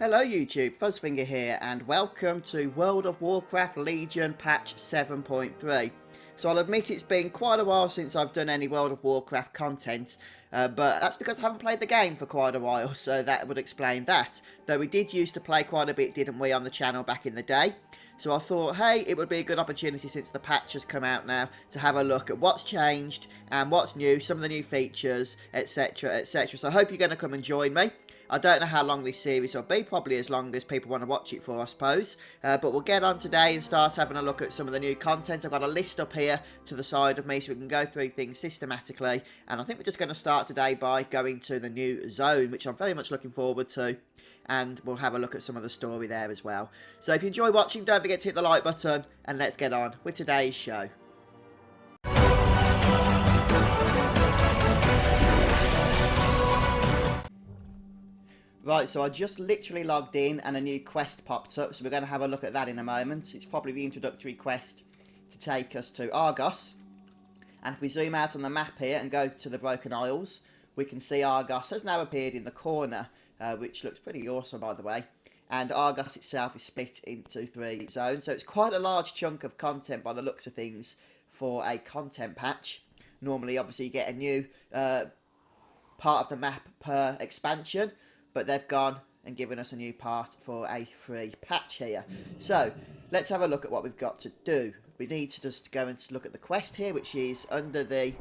Hello YouTube, Fuzzfinger here and welcome to World of Warcraft Legion patch 7.3. So I'll admit it's been quite a while since I've done any World of Warcraft content, but that's because I haven't played the game for quite a while, so that would explain that. Though we did used to play quite a bit, didn't we, on the channel back in the day? So I thought, hey, it would be a good opportunity since the patch has come out now to have a look at what's changed and what's new, some of the new features, etc, etc. So I hope you're going to come and join me. I don't know how long this series will be, probably as long as people want to watch it for, I suppose. But we'll get on today and start having a look at some of the new content. I've got a list up here to the side of me so we can go through things systematically. And I think we're just going to start today by going to the new zone, which I'm very much looking forward to. And we'll have a look at some of the story there as well. So if you enjoy watching, don't forget to hit the like button. And let's get on with today's show. Right, so I just literally logged in and a new quest popped up, so we're going to have a look at that in a moment. It's probably the introductory quest to take us to Argos. And if we zoom out on the map here and go to the Broken Isles, we can see Argos has now appeared in the corner, which looks pretty awesome, by the way. And Argos itself is split into 3 zones, so it's quite a large chunk of content by the looks of things for a content patch. Normally, obviously, you get a new part of the map per expansion, but they've gone and given us a new part for a free patch here. So, let's have a look at what we've got to do. We need to just go and look at the quest here, which is under the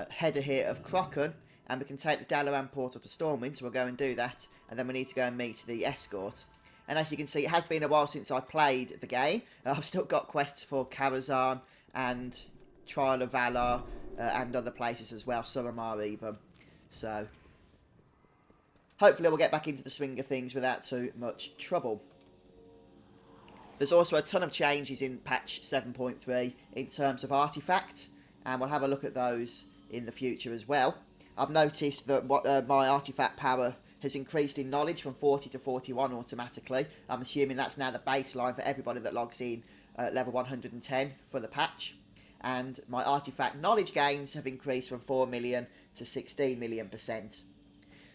header here of Crochan, and we can take the Dalaran portal to Stormwind, so we'll go and do that, and then we need to go and meet the escort. And as you can see, it has been a while since I played the game. I've still got quests for Karazhan and Trial of Valar and other places as well, Suramar even. So hopefully we'll get back into the swing of things without too much trouble. There's also a ton of changes in patch 7.3 in terms of artifacts, and we'll have a look at those in the future as well. I've noticed that my artifact power has increased in knowledge from 40 to 41 automatically. I'm assuming that's now the baseline for everybody that logs in at level 110 for the patch. And my artifact knowledge gains have increased from 4 million to 16 million%.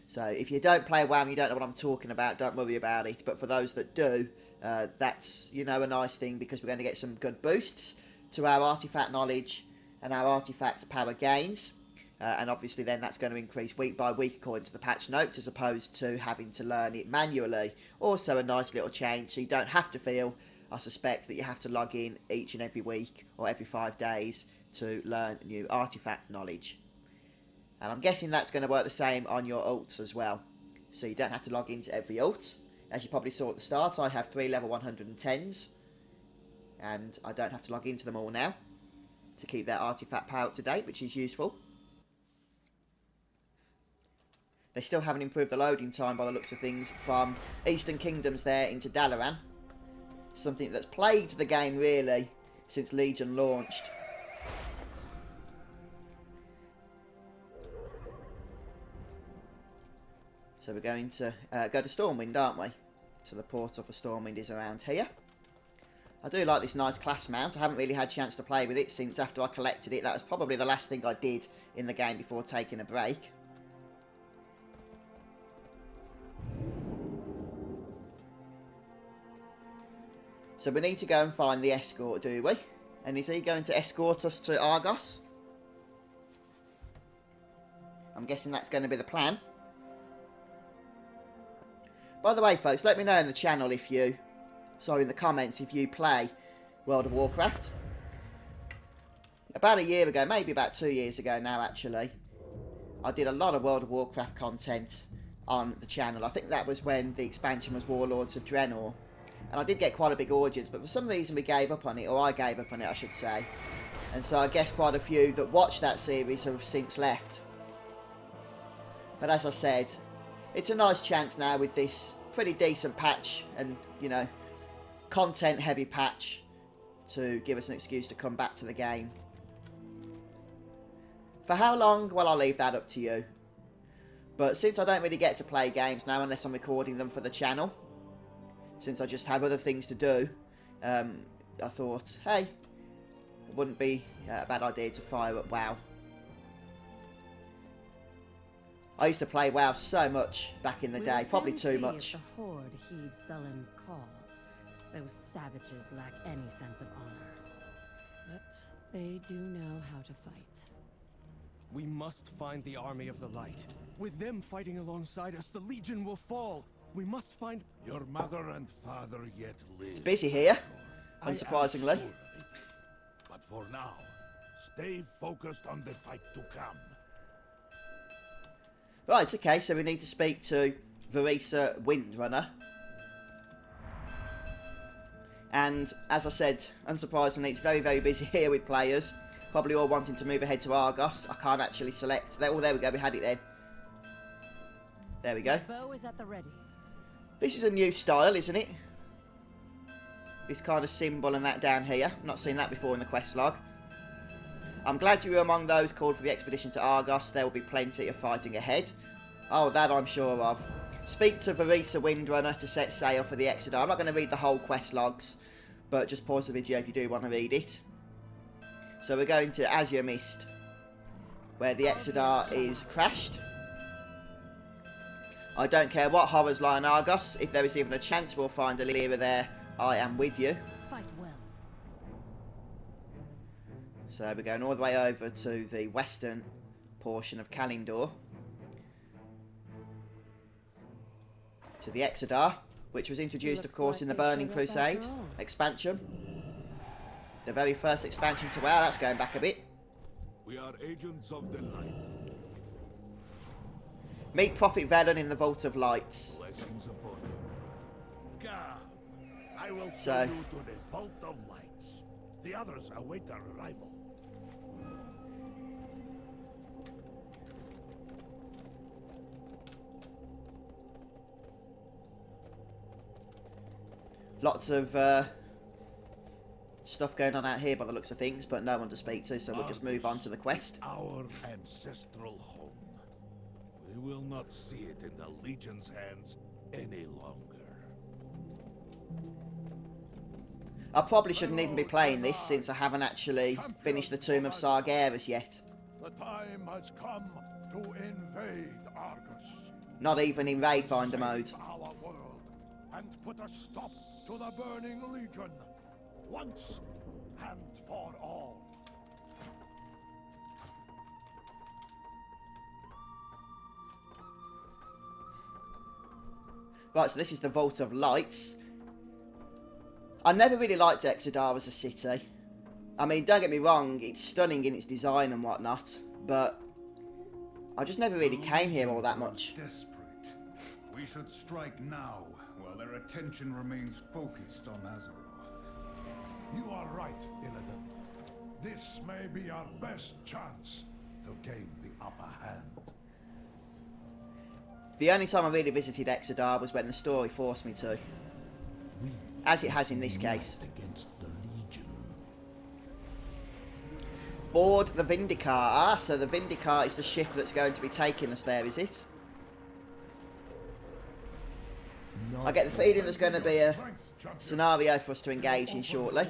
So if you don't play WoW and you don't know what I'm talking about, don't worry about it. But for those that do, that's, you know, a nice thing, because we're going to get some good boosts to our artifact knowledge and our artifact power gains. And obviously then that's going to increase week by week according to the patch notes, as opposed to having to learn it manually. Also a nice little change, so you don't have to feel, I suspect, that you have to log in each and every week or every 5 days to learn new artifact knowledge. And I'm guessing that's going to work the same on your ults as well. So you don't have to log into every ult. As you probably saw at the start, I have 3 level 110s. And I don't have to log into them all now to keep their artifact power up to date, which is useful. They still haven't improved the loading time by the looks of things from Eastern Kingdoms there into Dalaran. Something that's plagued the game really since Legion launched. So we're going to go to Stormwind, aren't we? So the portal for Stormwind is around here. I do like this nice class mount. I haven't really had a chance to play with it since after I collected it. That was probably the last thing I did in the game before taking a break. So we need to go and find the escort, do we? And is he going to escort us to Argos? I'm guessing that's going to be the plan. By the way, folks, let me know in the channel if you... Sorry, in the comments if you play World of Warcraft. About a year ago, maybe about 2 years ago now, actually, I did a lot of World of Warcraft content on the channel. I think that was when the expansion was Warlords of Draenor. And I did get quite a big audience, but for some reason we gave up on it, or I gave up on it, I should say. And so I guess quite a few that watched that series have since left. But as I said, it's a nice chance now with this pretty decent patch and, you know, content heavy patch to give us an excuse to come back to the game. For how long? Well, I'll leave that up to you. But since I don't really get to play games now unless I'm recording them for the channel, since I just have other things to do, I thought, hey, it wouldn't be a bad idea to fire up WoW. I used to play WoW so much back in the day, probably too much. The Horde heeds Belen's call. Those savages lack any sense of honor. But they do know how to fight. We must find the army of the light. With them fighting alongside us, the Legion will fall. We must find... Your mother and father yet live. It's busy here, I am unsurprisingly. sure of it. But for now, stay focused on the fight to come. Right, okay, so we need to speak to Varisa Windrunner. And, as I said, unsurprisingly, it's very, very busy here with players. Probably all wanting to move ahead to Argos. I can't actually select. Oh, there we go, we had it then. There we go. Bow is at the ready. This is a new style, isn't it? This kind of symbol and that down here. Not seen that before in the quest log. I'm glad you were among those called for the expedition to Argos. There will be plenty of fighting ahead. Oh, that I'm sure of. Speak to Varisa Windrunner to set sail for the Exodar. I'm not going to read the whole quest logs, but just pause the video if you do want to read it. So we're going to Azure Mist, where the Exodar is crashed. I don't care what horrors lie in Argos. If there is even a chance we'll find a Lyra there, I am with you. Fight well. So we're going all the way over to the western portion of Kalindor. To the Exodar, which was introduced, of course, in the Burning Crusade expansion. The very first expansion to WoW. That's going back a bit. We are agents of the light. Meet Prophet Velen in the Vault of Lights. Blessings upon you. Come, I will So- send you to the Vault of Lights. The others await our arrival. Lots of stuff going on out here by the looks of things, but no one to speak to, so we'll just move on to the quest. Our ancestral home. We will not see it in the Legion's hands any longer. I probably shouldn't even be playing this since I haven't actually finished the Tomb of Sargeras yet. The time has come to invade Argus. Not even in Raid Finder mode. Save our world and put a stop to the Burning Legion once and for all. Right, so this is the Vault of Lights. I never really liked Exodar as a city. I mean, don't get me wrong, it's stunning in its design and whatnot, but I just never really came here all that much. Desperate. We should strike now, while their attention remains focused on Azeroth. You are right, Illidan. This may be our best chance to gain the upper hand. The only time I really visited Exodar was when the story forced me to. As it has in this case. Against the Legion. Board the Vindicar. Ah, so the Vindicar is the ship that's going to be taking us there, is it? I get the feeling there's going to be a scenario for us to engage in shortly.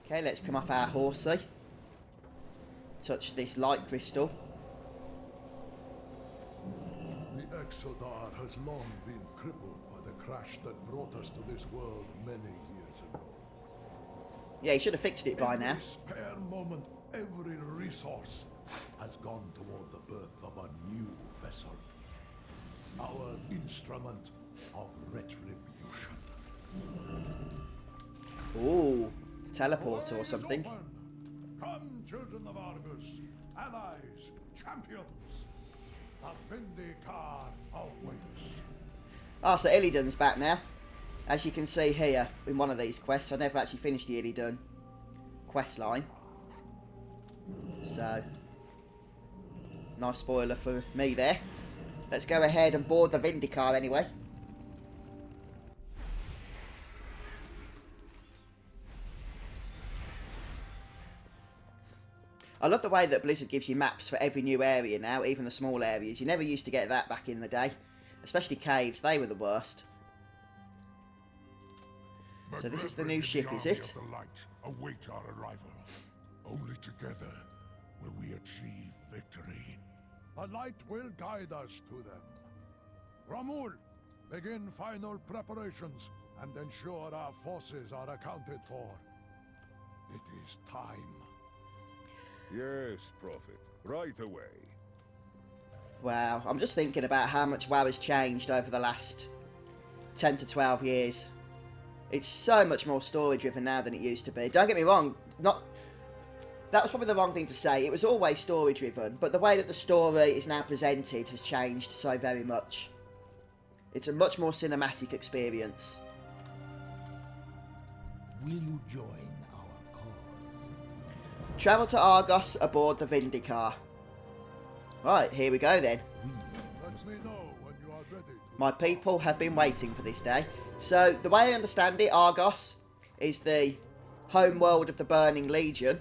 Okay, let's come off our horsey. Touch this light crystal. The Exodar has long been crippled by the crash that brought us to this world many years ago. Yeah, he should have fixed it by now. Every spare moment, every resource has gone toward the birth of a new vessel. Our instrument of retribution. Ooh, teleporter or something. Come, children of Argus, allies, champions. The Vindicar awaits. Ah, so Illidan's back now. As you can see here in one of these quests, I never actually finished the Illidan quest line. So, nice spoiler for me there. Let's go ahead and board the Vindicar anyway. I love the way that Blizzard gives you maps for every new area now, even the small areas. You never used to get that back in the day. Especially caves, they were the worst. So this is the new ship, is it? The light await our arrival. Only together will we achieve victory. The light will guide us to them. Ramul, begin final preparations and ensure our forces are accounted for. It is time. Yes, Prophet. Right away. Wow, I'm just thinking about how much WoW has changed over the last 10 to 12 years. It's so much more story driven now than it used to be. Don't get me wrong, that was probably the wrong thing to say. It was always story driven, but the way that the story is now presented has changed so very much. It's a much more cinematic experience. Will you join our cause? Travel to Argos aboard the Vindicar. Right, here we go then. Let me know when you are ready to My people have been waiting for this day. So, the way I understand it, Argos is the home world of the Burning Legion.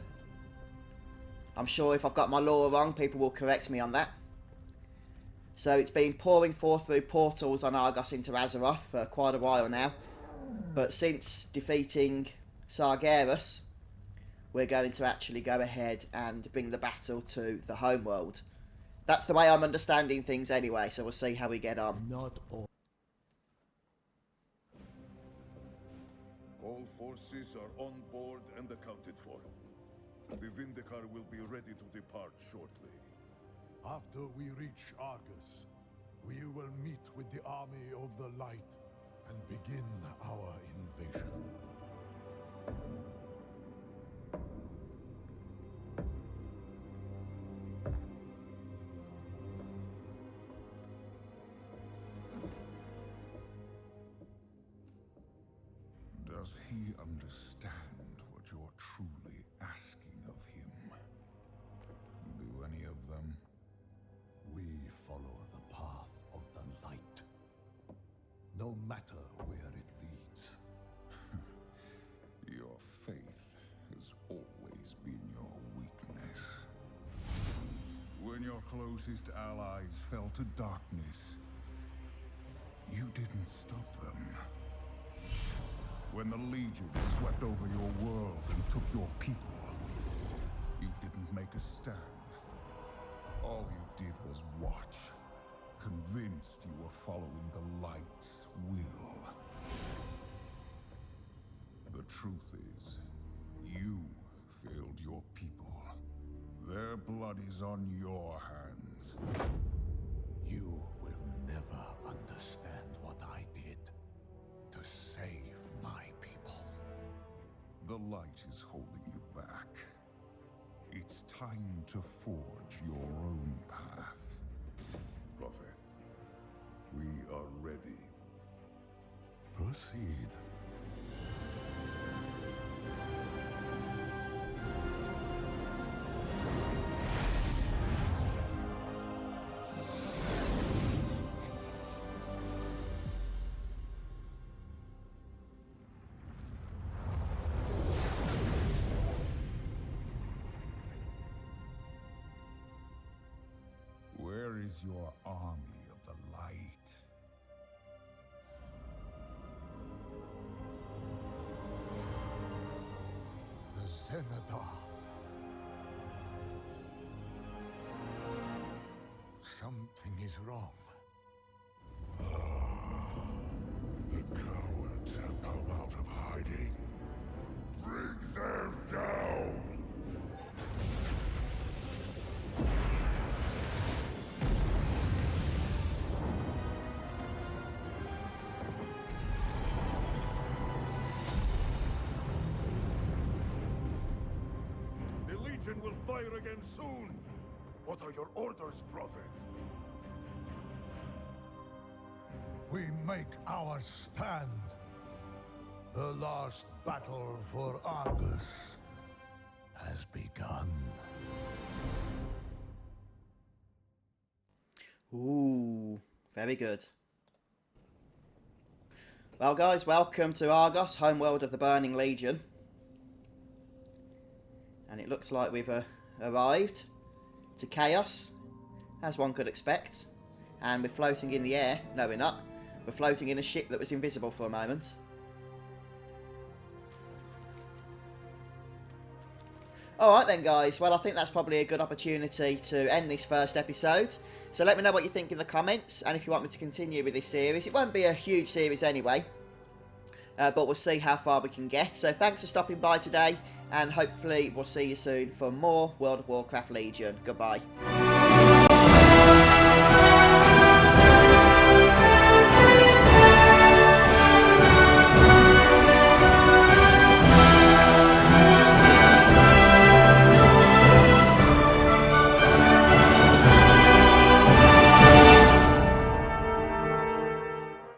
I'm sure if I've got my lore wrong, people will correct me on that. So, it's been pouring forth through portals on Argos into Azeroth for quite a while now. But since defeating Sargeras, we're going to actually go ahead and bring the battle to the home world. That's the way I'm understanding things anyway, so we'll see how we get on. Not all. All forces are on board and accounted for. The Vindicar will be ready to depart shortly. After we reach Argus, we will meet with the army of the light and begin our invasion. Does he understand what you're truly asking of him? Do any of them? We follow the path of the light, no matter where it leads. Your faith has always been your weakness. When your closest allies fell to darkness, you didn't stop them. When the Legion swept over your world and took your people, you didn't make a stand. All you did was watch, convinced you were following the light's will. The truth is, you failed your people. Their blood is on your hands. You will never understand what I did to save my people. The light is holding you back. It's time to forge your own path. Prophet, we are ready. Proceed. Where is your army of the light? The Exodar. Something is wrong. The cowards have come out of hiding. Bring them down! The Legion will fire again soon! What are your orders, Prophet? We make our stand. The last battle for Argus has begun. Ooh, very good. Well guys, welcome to Argos, homeworld of the Burning Legion. And it looks like we've arrived to Chaos, as one could expect. And we're floating in the air. No, we're not. We're floating in a ship that was invisible for a moment. Alright then guys, well I think that's probably a good opportunity to end this first episode. So let me know what you think in the comments, and if you want me to continue with this series. It won't be a huge series anyway, but we'll see how far we can get. So thanks for stopping by today, and hopefully we'll see you soon for more World of Warcraft Legion. Goodbye.